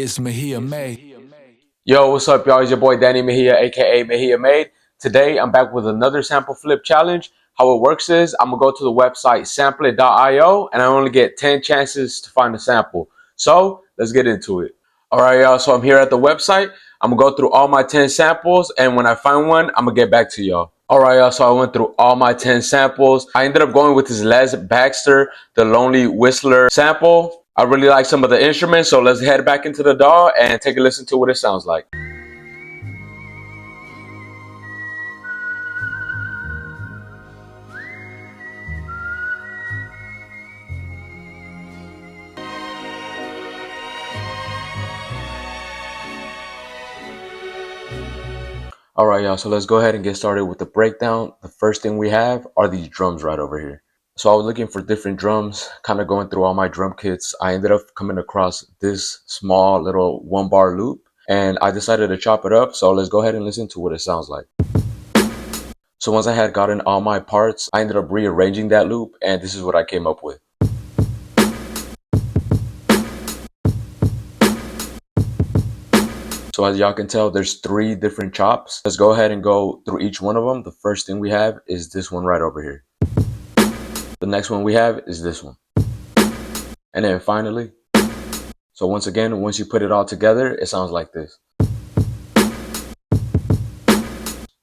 It's Mahia May. Yo, what's up, y'all? It's your boy Danny Mejia, aka Mejia Made. Today, I'm back with another sample flip challenge. How it works is I'm gonna go to the website samplet.io and I only get 10 chances to find a sample. So let's get into it. All right, y'all. So I'm here at the website. I'm gonna go through all my 10 samples, and when I find one, I'm gonna get back to y'all. All right, y'all. So I went through all my 10 samples. I ended up going with this Les Baxter, the Lonely Whistler sample. I really like some of the instruments, so let's head back into the DAW and take a listen to what it sounds like. All right, y'all, so let's go ahead and get started with the breakdown. The first thing we have are these drums right over here. So I was looking for different drums, kind of going through all my drum kits. I ended up coming across this small little 1-bar loop, and I decided to chop it up. So let's go ahead and listen to what it sounds like. So once I had gotten all my parts, I ended up rearranging that loop, and this is what I came up with. So as y'all can tell, there's 3 different chops. Let's go ahead and go through each one of them. The first thing we have is this one right over here. The next one we have is this one. And then finally, so once again, once you put it all together, it sounds like this.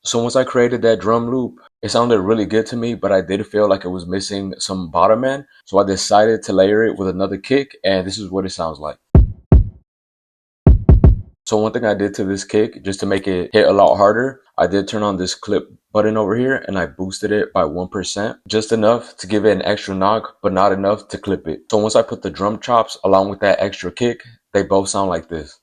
So once I created that drum loop, it sounded really good to me, but I did feel like it was missing some bottom end. So I decided to layer it with another kick, and this is what it sounds like. So one thing I did to this kick, just to make it hit a lot harder, I did turn on this clip button over here and I boosted it by 1%, just enough to give it an extra knock, but not enough to clip it. So once I put the drum chops along with that extra kick, they both sound like this.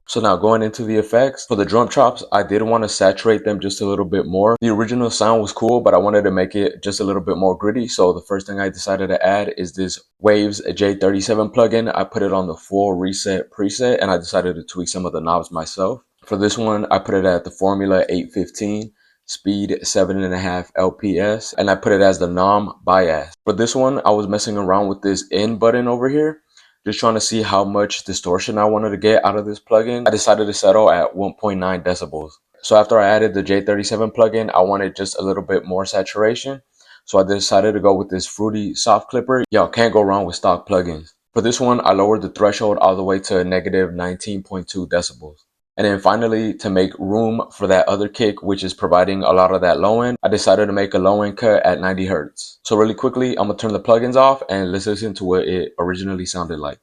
So now going into the effects, for the drum chops, I did want to saturate them just a little bit more. The original sound was cool, but I wanted to make it just a little bit more gritty. So the first thing I decided to add is this Waves J37 plugin. I put it on the full reset preset and I decided to tweak some of the knobs myself. For this one, I put it at the Formula 815. Speed 7.5 LPS, and I put it as the non-bias. For this one, I was messing around with this in button over here, just trying to see how much distortion I wanted to get out of this plugin. I decided to settle at 1.9 decibels. So after I added the J37 plugin, I wanted just a little bit more saturation. So I decided to go with this Fruity Soft Clipper. Y'all can't go wrong with stock plugins. For this one, I lowered the threshold all the way to a negative 19.2 decibels. And then finally, to make room for that other kick, which is providing a lot of that low end, I decided to make a low end cut at 90 hertz. So really quickly, I'm gonna turn the plugins off and let's listen to what it originally sounded like.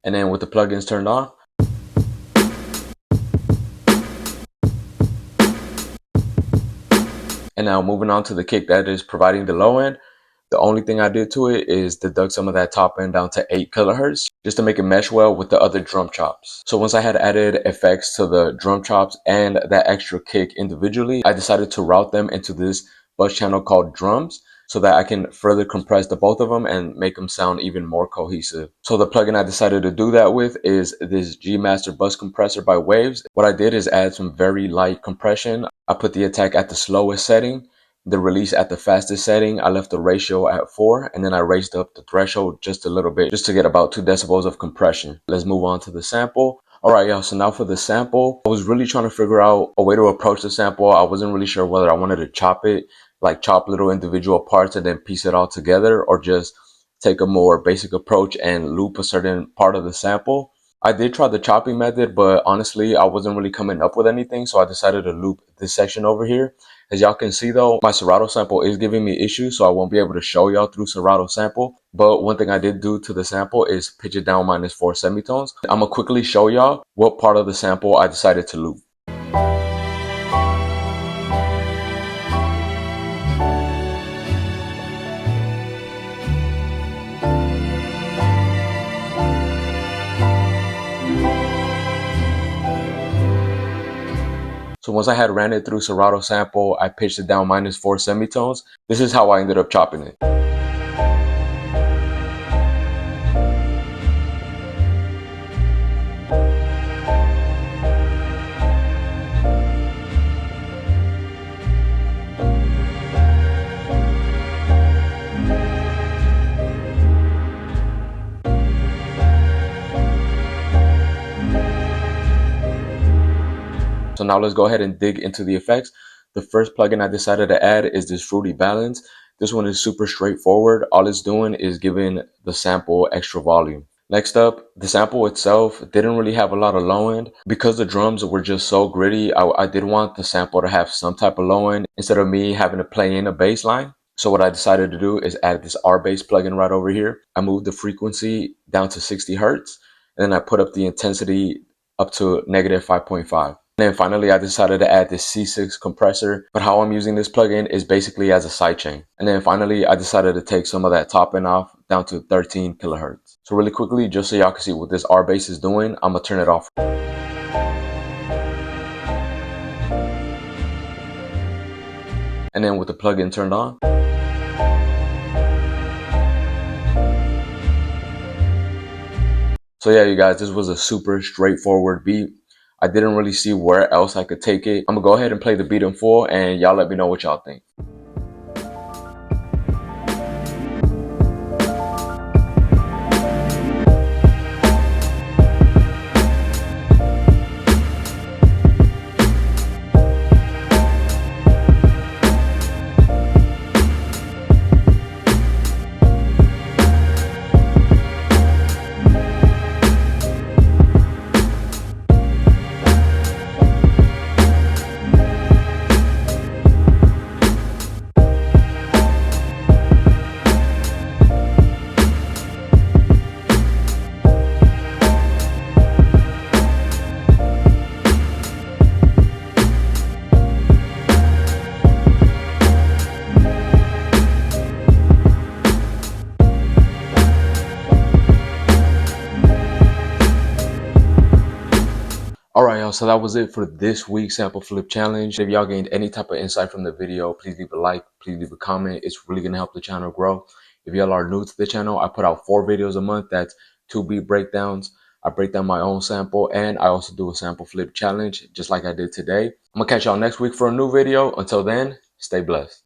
And then with the plugins turned on, and now moving on to the kick that is providing the low end. The only thing I did to it is deduct some of that top end down to 8 kilohertz just to make it mesh well with the other drum chops. So once I had added effects to the drum chops and that extra kick individually, I decided to route them into this bus channel called drums so that I can further compress the both of them and make them sound even more cohesive. So the plugin I decided to do that with is this G Master Bus Compressor by Waves. What I did is add some very light compression. I put the attack at the slowest setting, the release at the fastest setting. I left the ratio at 4, and then I raised up the threshold just a little bit just to get about 2 decibels of compression. Let's move on to the sample. All right, y'all, so now for the sample, I was really trying to figure out a way to approach the sample. I wasn't really sure whether I wanted to chop it, like chop little individual parts and then piece it all together, or just take a more basic approach and loop a certain part of the sample. I did try the chopping method, but honestly, I wasn't really coming up with anything, so I decided to loop this section over here. As y'all can see though, my Serato sample is giving me issues, so I won't be able to show y'all through Serato sample. But one thing I did do to the sample is pitch it down -4 semitones. I'm gonna quickly show y'all what part of the sample I decided to loop. So once I had ran it through Serato sample, I pitched it down -4 semitones. This is how I ended up chopping it. now let's go ahead and dig into the effects. The first plugin I decided to add is this Fruity Balance. This one is super straightforward. All it's doing is giving the sample extra volume. Next up, the sample itself didn't really have a lot of low end. Because the drums were just so gritty, I did want the sample to have some type of low end instead of me having to play in a bass line. So what I decided to do is add this R-Bass plugin right over here. I moved the frequency down to 60 Hertz, and then I put up the intensity up to negative 5.5. And then finally, I decided to add this C6 compressor, but how I'm using this plugin is basically as a sidechain. And then finally, I decided to take some of that top end off down to 13 kilohertz. So really quickly, just so y'all can see what this R-Bass is doing, I'm gonna turn it off. And then with the plugin turned on, so yeah, you guys, this was a super straightforward beat. I didn't really see where else I could take it. I'm gonna go ahead and play the beat in full and y'all let me know what y'all think. Alright y'all, so that was it for this week's sample flip challenge. If y'all gained any type of insight from the video, please leave a like, please leave a comment. It's really gonna help the channel grow. If y'all are new to the channel, I put out 4 videos a month. That's 2 beat breakdowns. I break down my own sample, and I also do a sample flip challenge just like I did today. I'm gonna catch y'all next week for a new video. Until then, stay blessed.